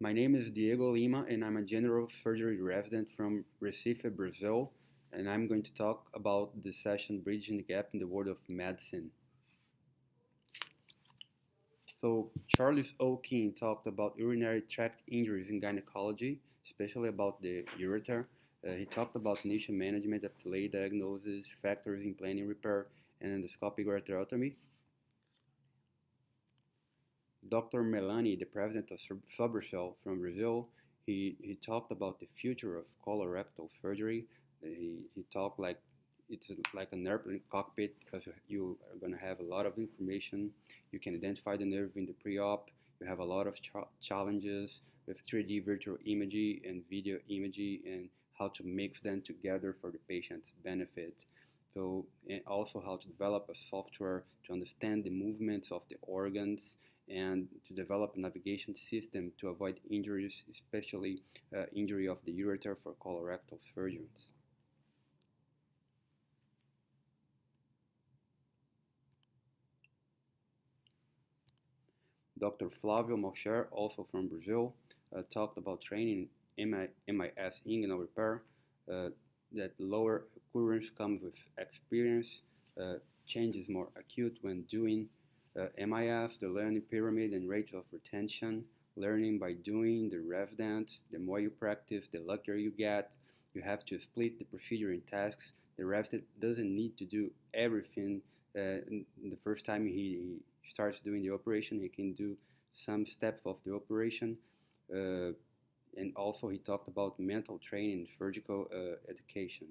My name is Diego Lima, and I'm a general surgery resident from Recife, Brazil. And I'm going to talk about the session Bridging the Gap in the World of Medicine. So, Charles O. King talked about urinary tract injuries in gynecology, especially about the ureter. He talked about initial management of delayed diagnosis, factors in planning repair, and endoscopic ureterotomy. Dr. Melani, the president of Sobercel from Brazil, he talked about the future of colorectal surgery. He talked like it's like an airplane cockpit because you are going to have a lot of information. You can identify the nerve in the pre-op. You have a lot of challenges with 3D virtual imaging and video imaging and how to mix them together for the patient's benefit. So, and also how to develop a software to understand the movements of the organs and to develop a navigation system to avoid injuries, especially injury of the ureter for colorectal surgeons. Dr. Flavio Malcher, also from Brazil, talked about training MIS inguinal repair, that lower occurrence comes with experience, change is more acute when doing MIS, the learning pyramid and rate of retention, learning by doing, the residence, the more you practice, the luckier you get. You have to split the procedure in tasks. The resident doesn't need to do everything the first time he starts doing the operation. He can do some steps of the operation. And also he talked about mental training, surgical education.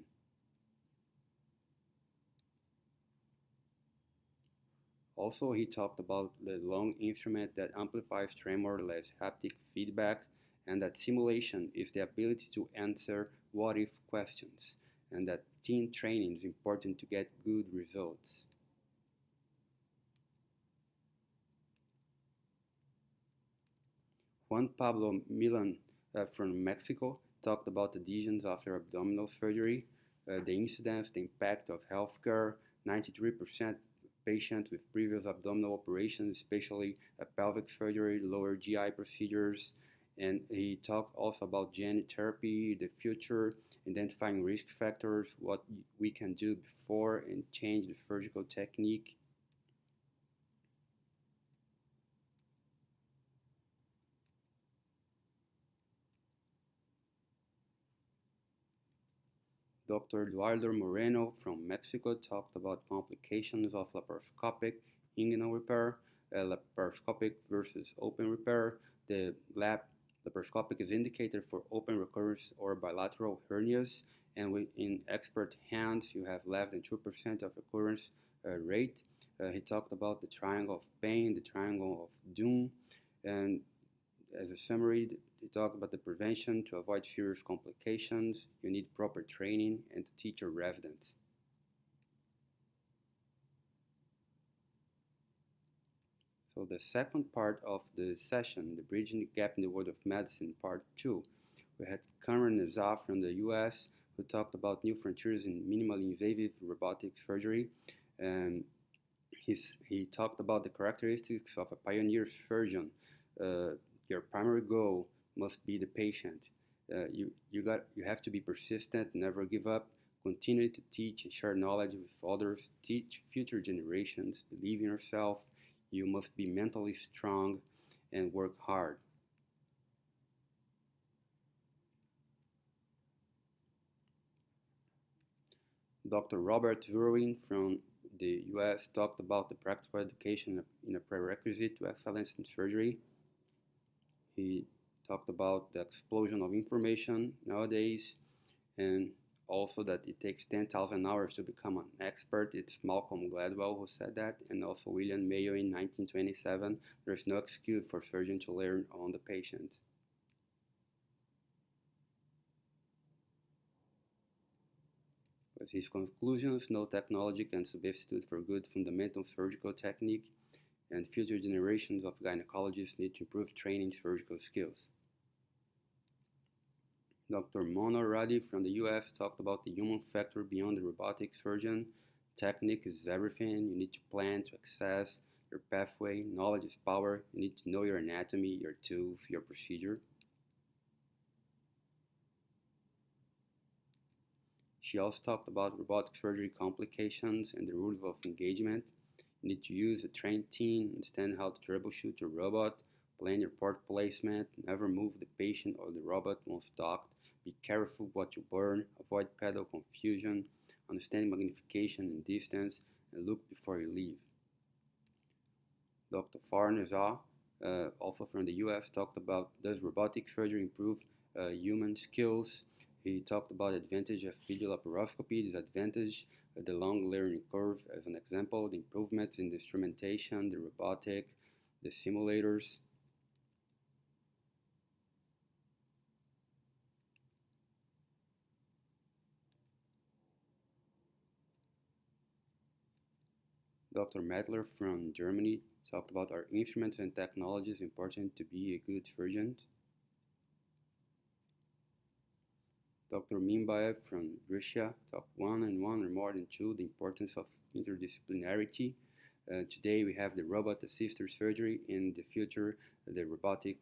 Also, he talked about the lung instrument that amplifies tremor-less haptic feedback, and that simulation is the ability to answer what-if questions, and that team training is important to get good results. Juan Pablo Milan from Mexico talked about adhesions after abdominal surgery, the incidence, the impact of healthcare. 93% patients with previous abdominal operations, especially pelvic surgery, lower GI procedures, and he talked also about gene therapy, the future, identifying risk factors, what we can do before and change the surgical technique. Dr. Eduardo Moreno from Mexico talked about complications of laparoscopic inguinal repair, laparoscopic versus open repair. The laparoscopic is indicated for open recurrence or bilateral hernias, and in expert hands, you have less than 2% of occurrence rate. He talked about the triangle of pain, the triangle of doom, and as a summary, they talk about the prevention to avoid serious complications. You need proper training and to teach your residents. So the second part of the session, the Bridging the Gap in the World of Medicine, part 2, we had Cameron Nazar from the US who talked about new frontiers in minimally invasive robotic surgery. And he talked about the characteristics of a pioneer surgeon. Your primary goal must be the patient. You have to be persistent, never give up, continue to teach and share knowledge with others, teach future generations, believe in yourself. You must be mentally strong and work hard. Dr. Robert Verwin from the US talked about the practical education in a prerequisite to excellence in surgery. He talked about the explosion of information nowadays, and also that it takes 10,000 hours to become an expert. It's Malcolm Gladwell who said that, and also William Mayo in 1927. There's no excuse for surgeon to learn on the patient. With his conclusions, no technology can substitute for good fundamental surgical technique, and future generations of gynecologists need to improve training surgical skills. Dr. Mona Radi from the US talked about the human factor beyond the robotic surgeon. Technique is everything. You need to plan to access your pathway. Knowledge is power. You need to know your anatomy, your tools, your procedure. She also talked about robotic surgery complications and the rules of engagement. You need to use a trained team, understand how to troubleshoot your robot, plan your part placement, never move the patient or the robot once docked, be careful what you burn, avoid pedal confusion, understand magnification and distance, and look before you leave. Dr. Farnazah, also from the US, talked about does robotic surgery improve human skills. He talked about advantage of video laparoscopy, disadvantage, the long learning curve as an example, the improvements in the instrumentation, the robotic, the simulators. Dr. Medler from Germany talked about our instruments and technologies important to be a good surgeon. Dr. Mimbaev from Russia talked one and one or more than two, the importance of interdisciplinarity. Today we have the robot-assisted surgery, in the future the robotic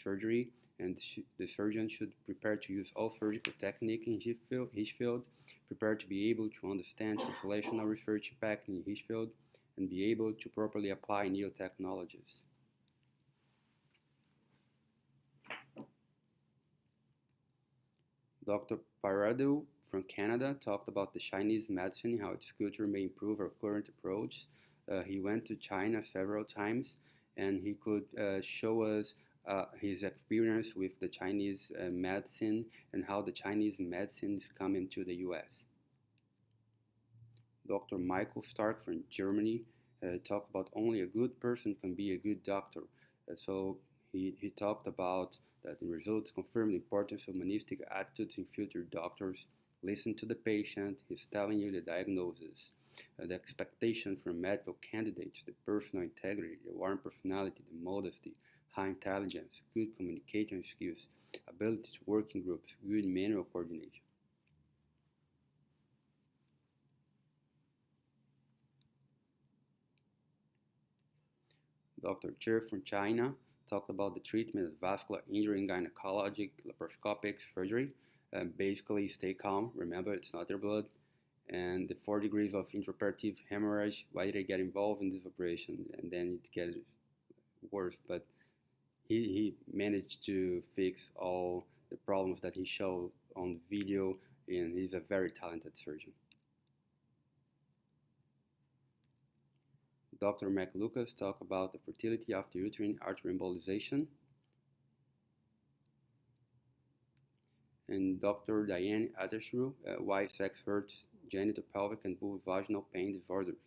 surgery, and the surgeon should prepare to use all surgical technique in his field, prepare to be able to understand translational research impact in his field, and be able to properly apply new technologies. Dr. Parado from Canada talked about the Chinese medicine, how its culture may improve our current approach. He went to China several times, and he could show us his experience with the Chinese medicine and how the Chinese medicine is coming to the US. Dr. Michael Stark from Germany talked about only a good person can be a good doctor. So he talked about that the results confirm the importance of humanistic attitudes in future doctors. Listen to the patient, he's telling you the diagnosis. The expectation from medical candidates, the personal integrity, the warm personality, the modesty, high intelligence, good communication skills, ability to work in groups, good manual coordination. Dr. Che from China talked about the treatment of vascular injury in gynecologic laparoscopic surgery. Basically, stay calm. Remember, it's not your blood. And the 4 degrees of intraoperative hemorrhage, why did I get involved in this operation? And then it gets worse. But he managed to fix all the problems that he showed on video, and he's a very talented surgeon. Dr. McLucas talked about the fertility after uterine artery embolization. And Dr. Diane Azersruh, why sex hurts, genital pelvic and vulvovaginal pain disorders.